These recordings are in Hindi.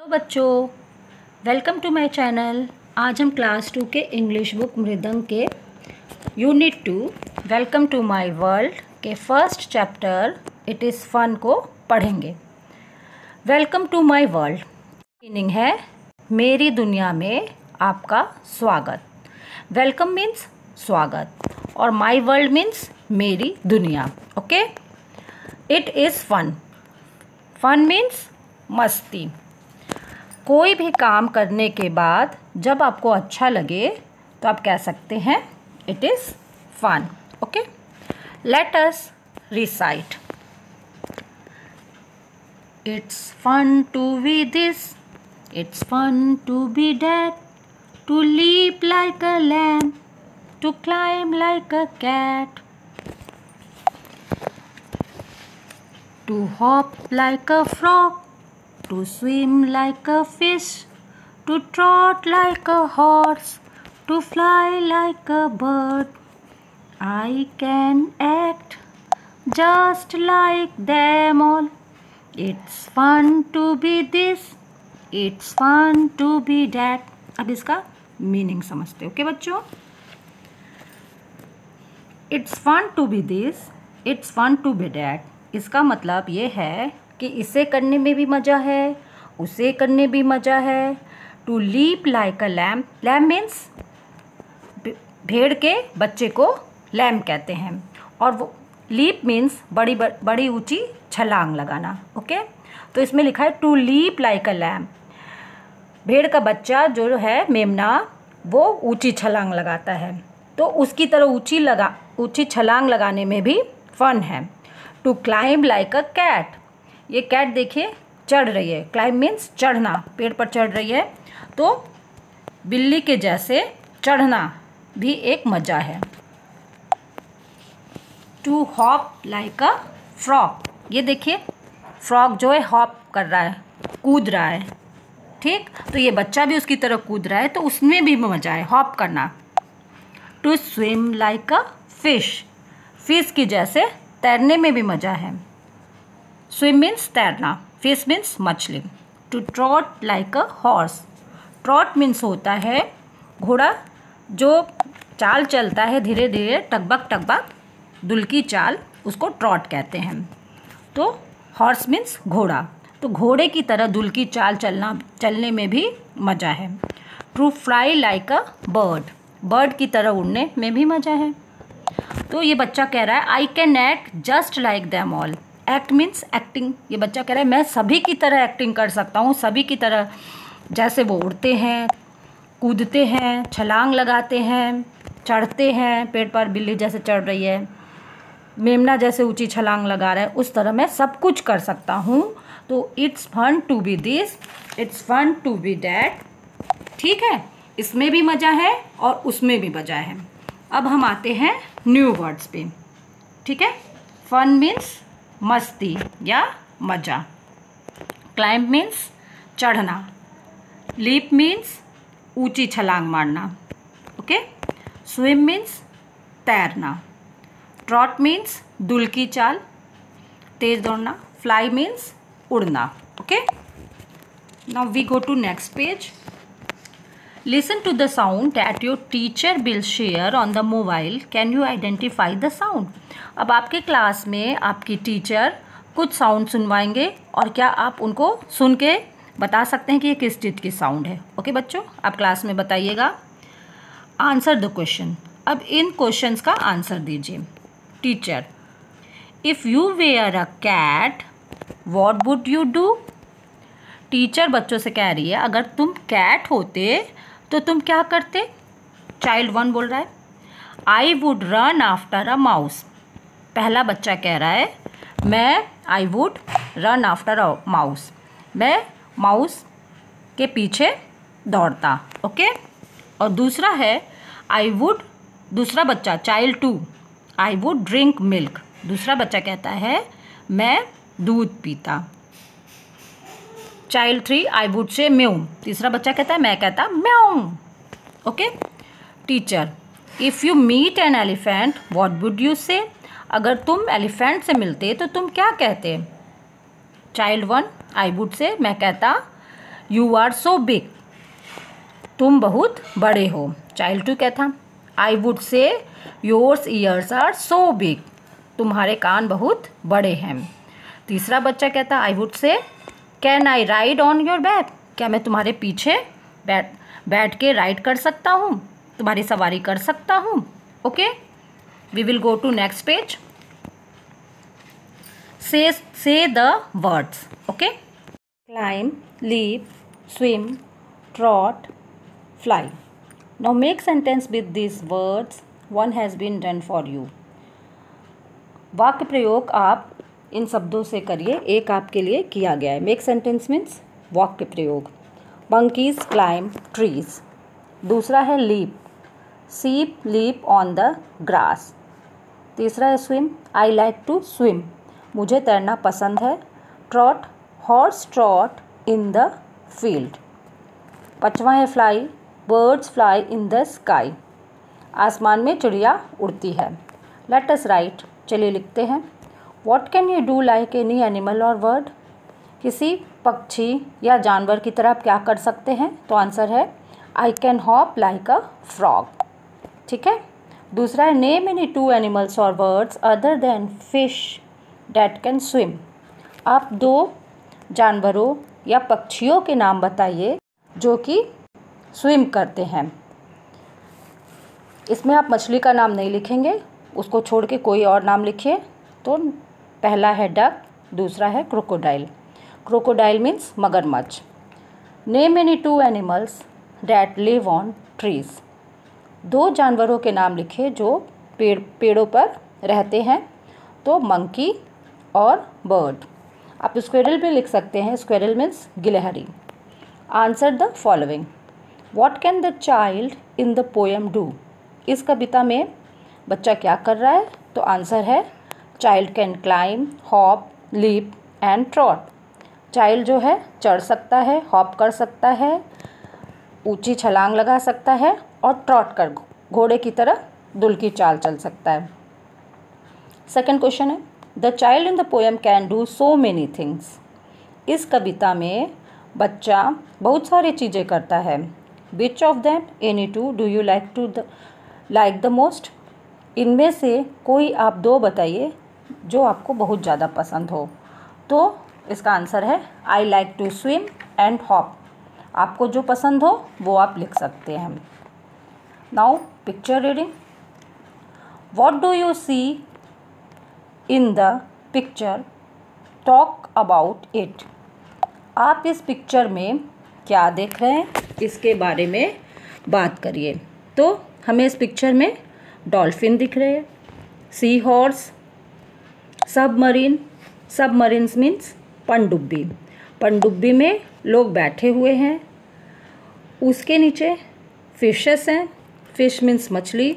हेलो बच्चों, वेलकम टू माय चैनल। आज हम क्लास 2 के इंग्लिश बुक मृदंग के unit 2 welcome to my world के first chapter it is fun को पढ़ेंगे। Welcome to my world meaning है मेरी दुनिया में आपका स्वागत। वेलकम मीन्स स्वागत और माय वर्ल्ड मीन्स मेरी दुनिया। Okay, it is fun. Fun means मस्ती। कोई भी काम करने के बाद जब आपको अच्छा लगे तो आप कह सकते हैं it is fun. Okay, let us recite. It's fun to be this, it's fun to be that, to leap like a lamb, to climb like a cat, to hop like a frog, to swim like a fish, to trot like a horse, to fly like a bird. I can act just like them all. It's fun to be this, it's fun to be that. अब इसका मीनिंग समझते हो ओके बच्चों। It's fun to be this, it's fun to be that. इसका मतलब ये है कि इसे करने में भी मज़ा है, उसे करने भी मज़ा है। To leap like a lamb, lamb means भेड़ के बच्चे को लैम कहते हैं, और वो लीप मीन्स बड़ी ऊंची छलांग लगाना। ओके, तो इसमें लिखा है to leap like a lamb. भेड़ का बच्चा जो है मेमना, वो ऊंची छलांग लगाता है, तो उसकी तरह ऊंची छलांग लगाने में भी फन है। To climb like a cat, ये कैट देखिए चढ़ रही है। क्लाइम मीन्स चढ़ना, पेड़ पर चढ़ रही है, तो बिल्ली के जैसे चढ़ना भी एक मज़ा है। To hop like a frog, ये देखिए फ्रॉग जो है हॉप कर रहा है, कूद रहा है। ठीक, तो ये बच्चा भी उसकी तरह कूद रहा है, तो उसमें भी मज़ा है हॉप करना। To swim like a fish, fish की जैसे तैरने में भी मज़ा है। स्विम मीन्स तैरना, फिश मीन्स मछली। To trot like a horse, trot means होता है घोड़ा जो चाल चलता है धीरे धीरे, टकबक टकबक दुल की चाल, उसको ट्रॉट कहते हैं। तो हॉर्स मीन्स घोड़ा, तो घोड़े की तरह दुल की चाल चलने में भी मज़ा है। To fly like a bird, bird की तरह उड़ने में भी मज़ा है। तो ये बच्चा कह रहा है I can act just like them all. Act means acting, ये बच्चा कह रहा है मैं सभी की तरह एक्टिंग कर सकता हूँ, सभी की तरह जैसे वो उड़ते हैं, कूदते हैं, छलांग लगाते हैं, चढ़ते हैं पेड़ पर, बिल्ली जैसे चढ़ रही है, मेमना जैसे ऊंची छलांग लगा रहा है, उस तरह मैं सब कुछ कर सकता हूँ। तो it's fun to be this, it's fun to be that. ठीक है, इसमें भी मज़ा है और उसमें भी मज़ा है। अब हम आते हैं न्यू वर्ड्स पे। ठीक है, फन मीन्स मस्ती या मज़ा, क्लाइंब मीन्स चढ़ना, लीप मीन्स ऊंची छलांग मारना। ओके, स्विम मीन्स तैरना, ट्रॉट मीन्स दुल की चाल तेज दौड़ना, फ्लाई मीन्स उड़ना। Okay, now we go to next page. Listen to the sound that your teacher will share on the mobile. Can you identify the sound? अब आपके क्लास में आपकी टीचर कुछ साउंड सुनवाएंगे, और क्या आप उनको सुन के बता सकते हैं कि ये किस चीज़ की साउंड है? ओके बच्चों, आप क्लास में बताइएगा। आंसर द क्वेश्चन, अब इन क्वेश्चंस का आंसर दीजिए। Teacher, if you were a cat what would you do? Teacher बच्चों से कह रही है अगर तुम कैट होते तो तुम क्या करते? चाइल्ड 1 बोल रहा है I would run after a mouse. पहला बच्चा कह रहा है मैं I would run after a mouse, मैं माउस के पीछे दौड़ता। ओके, और दूसरा है आई वुड, दूसरा बच्चा child 2 I would drink milk, दूसरा बच्चा कहता है मैं दूध पीता। Child 3 I would say mew, तीसरा बच्चा कहता है मैं कहता म्याऊ। Okay, teacher, if you meet an elephant what would you say? अगर तुम एलिफेंट से मिलते तो तुम क्या कहते? चाइल्ड 1 आई वुड से, मैं कहता यू आर सो बिग, तुम बहुत बड़े हो। चाइल्ड 2 क्या था, I would say yours ears are so big, तुम्हारे कान बहुत बड़े हैं। तीसरा बच्चा कहता I would say can I ride on your back, क्या मैं तुम्हारे पीछे बैठ के राइड कर सकता हूँ, तुम्हारी सवारी कर सकता हूँ। Okay, we will go to next page. Say the words. Okay, climb, leap, swim, trot, fly. Now make sentence with this words, one has been done for you. वाक्य प्रयोग आप इन शब्दों से करिए, एक आपके लिए किया गया है। मेक सेंटेंस मीन्स वाक्य प्रयोग। Monkeys climb trees. दूसरा है लीप, सीप लीप ऑन द ग्रास। तीसरा है swim, I like to swim, मुझे तैरना पसंद है। Trot, horse trot in the field. पांचवा है fly, birds fly in the sky, आसमान में चिड़िया उड़ती है। लेट अस राइट, चलिए लिखते हैं। What can you do like any animal और बर्ड, किसी पक्षी या जानवर की तरह आप क्या कर सकते हैं। तो आंसर है I can hop like a frog. ठीक है। दूसरा है नेम एनी 2 एनिमल्स और birds other than fish that can swim, आप 2 जानवरों या पक्षियों के नाम बताइए जो कि स्विम करते हैं। इसमें आप मछली का नाम नहीं लिखेंगे, उसको छोड़ के कोई और नाम लिखिए। तो पहला है डक, दूसरा है क्रोकोडाइल। क्रोकोडाइल मीन्स मगरमच्छ। Name any 2 animals that live on trees, 2 जानवरों के नाम लिखे जो पेड़ों पर रहते हैं। तो मंकी और बर्ड। आप स्क्विरल भी लिख सकते हैं, स्क्विरल मीन्स गिलहरी। Answer the following, what can the child in the poem do, इस कविता में बच्चा क्या कर रहा है। तो आंसर है child can climb, hop, leap and trot. Child जो है चढ़ सकता है, हॉप कर सकता है, ऊंची छलांग लगा सकता है और ट्रॉट कर घोड़े की तरह दुल की चाल चल सकता है। सेकंड क्वेश्चन है the child in the poem can do so many things, इस कविता में बच्चा बहुत सारी चीज़ें करता है। Which of them any 2 do you like the most, इनमें से कोई आप 2 बताइए जो आपको बहुत ज़्यादा पसंद हो। तो इसका आंसर है I like to swim and hop, आपको जो पसंद हो वो आप लिख सकते हैं। Now picture reading, what do you see in the picture, talk about it, आप इस पिक्चर में क्या देख रहे हैं इसके बारे में बात करिए। तो हमें इस पिक्चर में डॉल्फिन दिख रहे हैं, sea horse, submarine, submarines means पनडुब्बी, पनडुब्बी में लोग बैठे हुए हैं। उसके नीचे फिशेस हैं, फिश मीन्स मछली,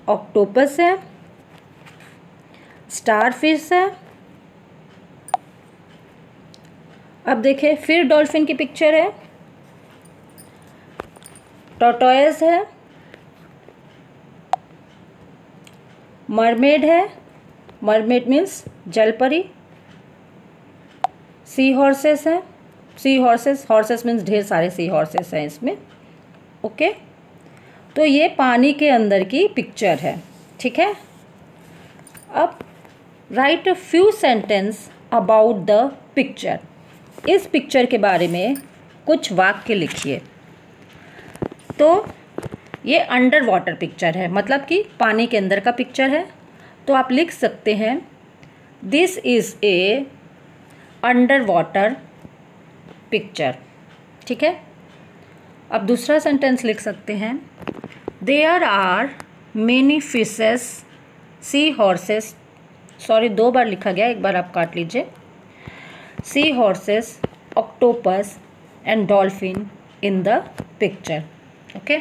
ऑक्टोपस है, स्टार फिश है। अब देखिए फिर डॉल्फिन की पिक्चर है, टॉर्टोइज है, मरमेड है, मरमेड मीन्स जलपरी, सी हॉर्सेस हैं, सी हॉर्सेस, हॉर्सेस मीन्स ढेर सारे सी हॉर्सेस हैं इसमें। ओके, तो ये पानी के अंदर की पिक्चर है। ठीक है। अब right a few sentence about the picture, इस पिक्चर के बारे में कुछ वाक्य लिखिए। तो ये अंडर वाटर पिक्चर है, मतलब कि पानी के अंदर का पिक्चर है। तो आप लिख सकते हैं this is a under water picture. ठीक है। अब दूसरा सेंटेंस लिख सकते हैं there are many fishes, sea horses, sorry 2 बार लिखा गया, एक बार आप काट लीजिए, sea horses, octopus and dolphin in the picture. Okay,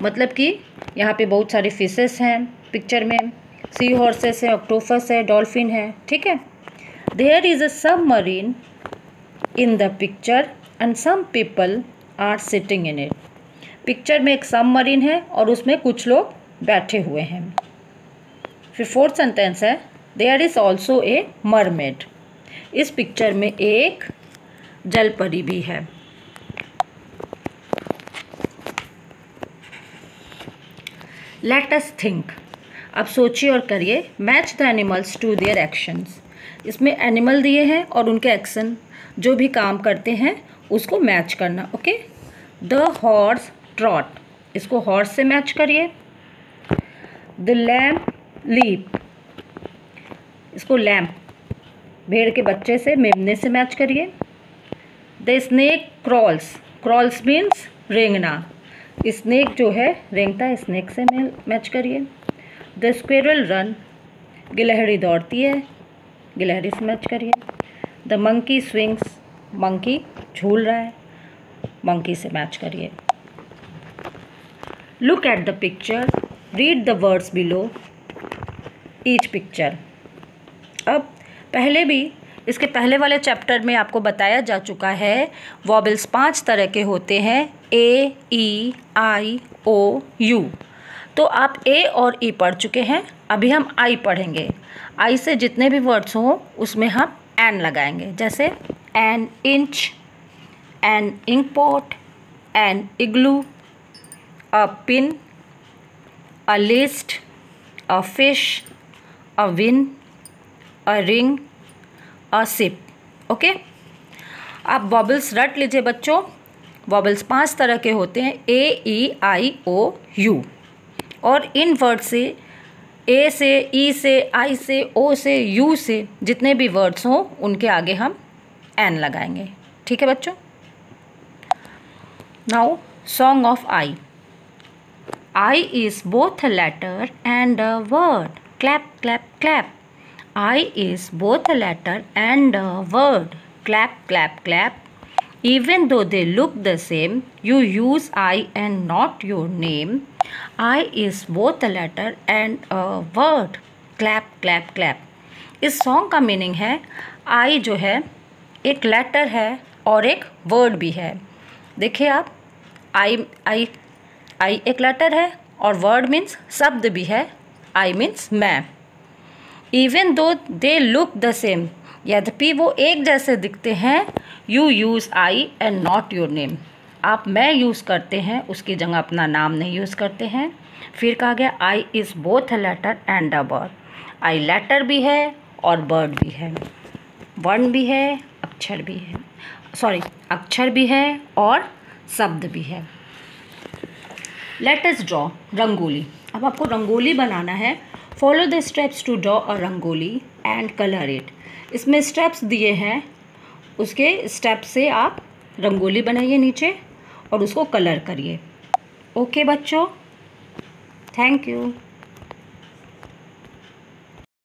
मतलब कि यहाँ पे बहुत सारे फिशेस हैं पिक्चर में, सी हॉर्सेस है, ऑक्टोपस है, डॉल्फिन है। ठीक है। There is a submarine in the picture and some people are sitting in it, picture में एक सबमरीन है और उसमें कुछ लोग बैठे हुए हैं। फिर 4th सेंटेंस है there is also a mermaid, इस पिक्चर में एक जल परी भी है। लेट अस थिंक, अब सोचिए और करिए। Match the animals to their actions, इसमें एनिमल दिए हैं और उनके एक्शन, जो भी काम करते हैं उसको मैच करना। ओके, द हॉर्स ट्रॉट, इसको हॉर्स से मैच करिए। द लैम्प लीप, इसको लैम्प भेड़ के बच्चे से, मेमने से मैच करिए। The snake crawls, crawls means रेंगना, स्नेक जो है रेंगता है, स्नेक से मैच करिए। द स्क्विरल रन, गिलहरी दौड़ती है, गिलहरी से मैच करिए। द मंकी स्विंग्स, मंकी झूल रहा है, मंकी से मैच करिए। Look at the picture, read the words below each picture. अब पहले भी इसके पहले वाले चैप्टर में आपको बताया जा चुका है, वॉबल्स 5 तरह के होते हैं, ए, ई, आई, ओ, यू। तो आप ए और ई पढ़ चुके हैं, अभी हम आई पढ़ेंगे। आई से जितने भी वर्ड्स हों उसमें हम एन लगाएंगे, जैसे an inch, an ink pot, an igloo, a pin, a list, a fish, a win, a ring, a sip. Okay, आप वॉबल्स रट लीजिए बच्चों। वॉबल्स 5 तरह के होते हैं, ए, ई, आई, ओ, यू। और इन वर्ड से, ए से, ई से, आई से, ओ से, यू से जितने भी वर्ड्स हों उनके आगे हम एन लगाएंगे। ठीक है बच्चों। Now song of I. I is both a letter and a word, clap clap clap. I is both a letter and a word, clap clap clap. Even though they look the same, you use I and not your name. I is both a letter and a word, clap clap clap. इस सॉन्ग का मीनिंग है, I जो है एक लेटर है और एक वर्ड भी है। देखिए आप, I एक लेटर है और वर्ड मीन्स शब्द भी है, I मीन्स मैं। Even though they look the same, यद्यपि वो एक जैसे दिखते हैं, you use I and not your name, आप मैं यूज़ करते हैं, उसकी जगह अपना नाम नहीं यूज़ करते हैं। फिर कहा गया I is both a letter and a word, I letter भी है और वर्ड भी है, वर्ण भी है, अक्षर भी है, अक्षर भी है और शब्द भी है। Let us draw rangoli. अब आपको रंगोली बनाना है। Follow the steps to draw a rangoli and colour it. इसमें स्टेप्स दिए हैं, उसके स्टेप से आप रंगोली बनाइए नीचे और उसको कलर करिए। ओके बच्चों, थैंक यू।